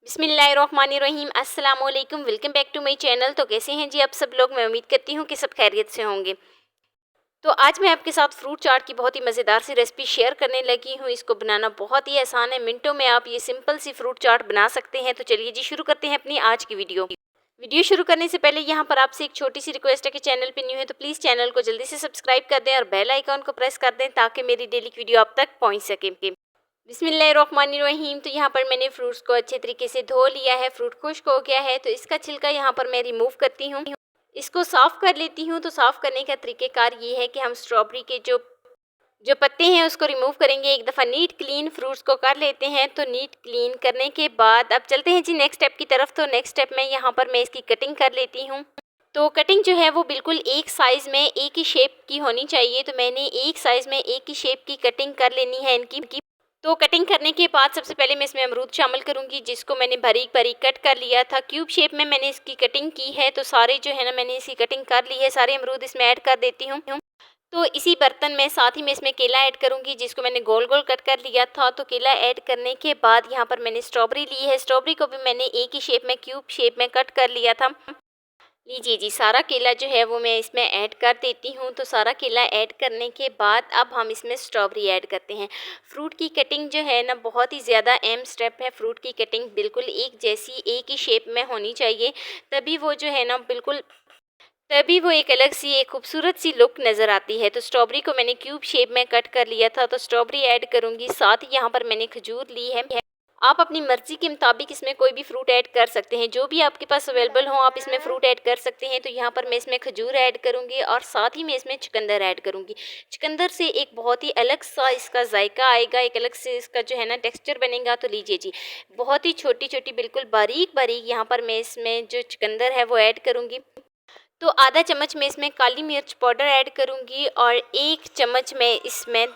बिस्मिल्लाहिर्रहमानिर्रहीम अस्सलाम वालेकुम। Welcome back to my channel. तो कैसे हैं जी आप सब लोग? मैं उम्मीद करती हूँ कि सब खैरियत से होंगे। तो आज मैं आपके साथ फ्रूट चाट की बहुत ही मज़ेदार सी रेसिपी शेयर करने लगी हूँ। इसको बनाना बहुत ही आसान है, मिनटों में आप ये सिंपल सी फ्रूट चाट बना सकते हैं। तो चलिए जी शुरू करते हैं अपनी आज की वीडियो शुरू करने से पहले यहाँ पर आपसे एक छोटी सी रिक्वेस्ट है कि चैनल पे न्यू है तो प्लीज़ चैनल को जल्दी से सब्सक्राइब कर दें और बेल आइकॉन को प्रेस कर दें ताकि मेरी डेली की वीडियो आप तक पहुँच सके। बिस्मिल्लाहिर्रहमानिर्रहीम। तो यहाँ पर मैंने फ्रूट्स को अच्छे तरीके से धो लिया है, फ्रूट खुश्क हो गया है। तो इसका छिलका यहाँ पर मैं रिमूव करती हूँ, इसको साफ़ कर लेती हूँ। तो साफ़ करने का तरीक़ेकार ये है कि हम स्ट्रॉबेरी के जो जो पत्ते हैं उसको रिमूव करेंगे। एक दफ़ा नीट क्लीन फ्रूट्स को कर लेते हैं। तो नीट क्लीन करने के बाद अब चलते हैं जी नेक्स्ट स्टेप की तरफ। तो नेक्स्ट स्टेप में यहाँ पर मैं इसकी कटिंग कर लेती हूँ। तो कटिंग जो है वो बिल्कुल एक साइज़ में एक ही शेप की होनी चाहिए। तो मैंने एक साइज़ में एक ही शेप की कटिंग कर लेनी है इनकी। तो कटिंग करने के बाद सबसे पहले मैं इसमें अमरूद शामिल करूंगी, जिसको मैंने बारीक बारीक कट कर लिया था। क्यूब शेप में मैंने इसकी कटिंग की है। तो सारे जो है ना मैंने इसकी कटिंग कर ली है, सारे अमरूद इसमें ऐड कर देती हूँ। तो इसी बर्तन में साथ ही मैं इसमें केला ऐड करूंगी, जिसको मैंने गोल गोल कट कर लिया था। तो केला ऐड करने के बाद यहाँ पर मैंने स्ट्रॉबेरी ली है, स्ट्रॉबेरी को भी मैंने एक ही शेप में क्यूब शेप में कट कर लिया था। लीजिए जी सारा केला जो है वो मैं इसमें ऐड कर देती हूँ। तो सारा केला ऐड करने के बाद अब हम इसमें स्ट्रॉबेरी ऐड करते हैं। फ्रूट की कटिंग जो है ना बहुत ही ज़्यादा अहम स्टेप है। फ्रूट की कटिंग बिल्कुल एक जैसी एक ही शेप में होनी चाहिए, तभी वो जो है ना बिल्कुल तभी वो एक अलग सी एक खूबसूरत सी लुक नज़र आती है। तो स्ट्रॉबेरी को मैंने क्यूब शेप में कट कर लिया था। तो स्ट्रॉबेरी ऐड करूँगी, साथ ही यहाँ पर मैंने खजूर ली है। आप अपनी मर्ज़ी के मुताबिक इसमें कोई भी फ्रूट ऐड कर सकते हैं, जो भी आपके पास अवेलेबल हो आप इसमें फ्रूट ऐड कर सकते हैं। तो यहाँ पर मैं इसमें खजूर ऐड करूँगी और साथ ही मैं इसमें चुकंदर ऐड करूँगी। चुकंदर से एक बहुत ही अलग सा इसका जायका आएगा, एक अलग से इसका जो है ना टेक्सचर बनेगा। तो लीजिए जी बहुत ही छोटी छोटी बिल्कुल बारीक बारीक यहाँ पर मैं इसमें जो चुकंदर है वो ऐड करूँगी। तो आधा चम्मच मैं इसमें काली मिर्च पाउडर ऐड करूँगी और एक चम्मच मैं इसमें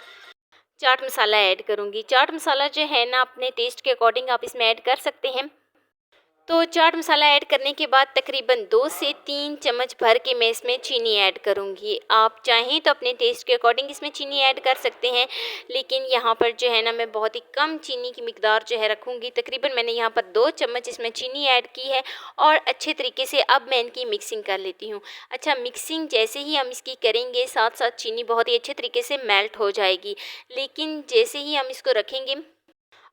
चाट मसाला ऐड करूँगी। चाट मसाला जो है ना अपने टेस्ट के अकॉर्डिंग आप इसमें ऐड कर सकते हैं। तो चाट मसाला ऐड करने के बाद तकरीबन 2 से 3 चम्मच भर के मैं इसमें चीनी ऐड करूँगी। आप चाहें तो अपने टेस्ट के अकॉर्डिंग इसमें चीनी ऐड कर सकते हैं, लेकिन यहाँ पर जो है ना मैं बहुत ही कम चीनी की मिकदार जो है रखूँगी। तकरीबन मैंने यहाँ पर 2 चम्मच इसमें चीनी ऐड की है और अच्छे तरीके से अब मैं इनकी मिक्सिंग कर लेती हूँ। अच्छा, मिक्सिंग जैसे ही हम इसकी करेंगे साथ साथ चीनी बहुत ही अच्छे तरीके से मेल्ट हो जाएगी, लेकिन जैसे ही हम इसको रखेंगे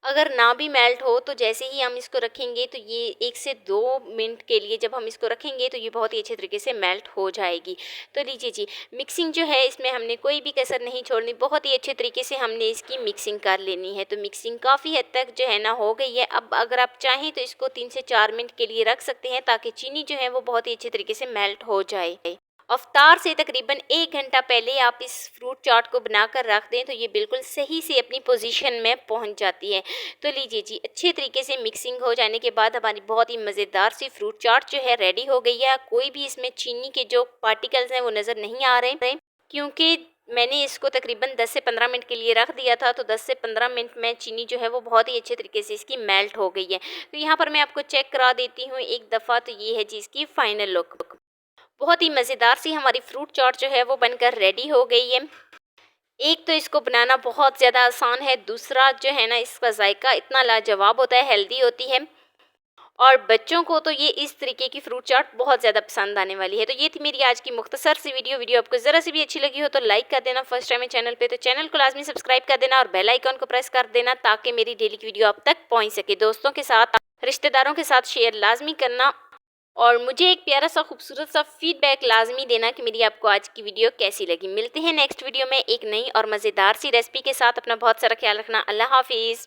अगर ना भी मेल्ट हो तो जैसे ही हम इसको रखेंगे तो ये 1 से 2 मिनट के लिए जब हम इसको रखेंगे तो ये बहुत ही अच्छे तरीके से मेल्ट हो जाएगी। तो लीजिए जी मिक्सिंग जो है इसमें हमने कोई भी कसर नहीं छोड़नी, बहुत ही अच्छे तरीके से हमने इसकी मिक्सिंग कर लेनी है। तो मिक्सिंग काफ़ी हद तक जो है ना हो गई है। अब अगर आप चाहें तो इसको 3 से 4 मिनट के लिए रख सकते हैं ताकि चीनी जो है वो बहुत ही अच्छे तरीके से मेल्ट हो जाए। अफ्तार से तकरीबन 1 घंटा पहले आप इस फ्रूट चाट को बनाकर रख दें तो ये बिल्कुल सही से अपनी पोजीशन में पहुंच जाती है। तो लीजिए जी अच्छे तरीके से मिक्सिंग हो जाने के बाद हमारी बहुत ही मज़ेदार सी फ्रूट चाट जो है रेडी हो गई है। कोई भी इसमें चीनी के जो पार्टिकल्स हैं वो नज़र नहीं आ रहे, क्योंकि मैंने इसको तकरीबन 10 से 15 मिनट के लिए रख दिया था। तो 10 से 15 मिनट में चीनी जो है वो बहुत ही अच्छे तरीके से इसकी मेल्ट हो गई है। तो यहाँ पर मैं आपको चेक करा देती हूँ एक दफ़ा। तो ये है जी इसकी फाइनल लुक। बहुत ही मज़ेदार सी हमारी फ्रूट चाट जो है वो बनकर रेडी हो गई है। एक तो इसको बनाना बहुत ज़्यादा आसान है, दूसरा जो है ना इसका जायका इतना लाजवाब होता है, हेल्दी होती है और बच्चों को तो ये इस तरीके की फ्रूट चाट बहुत ज़्यादा पसंद आने वाली है। तो ये थी मेरी आज की मुख्तसर सी वीडियो आपको ज़रा सी भी अच्छी लगी हो तो लाइक कर देना। फर्स्ट टाइम है चैनल पे तो चैनल को लाजमी सब्सक्राइब कर देना और बेल आइकन को प्रेस कर देना ताकि मेरी डेली की वीडियो आप तक पहुँच सके। दोस्तों के साथ रिश्तेदारों के साथ शेयर लाजमी करना और मुझे एक प्यारा सा खूबसूरत सा फीडबैक लाजमी देना कि मेरी आपको आज की वीडियो कैसी लगी। मिलते हैं नेक्स्ट वीडियो में एक नई और मज़ेदार सी रेसिपी के साथ। अपना बहुत सारा ख्याल रखना। अल्लाह हाफिज़।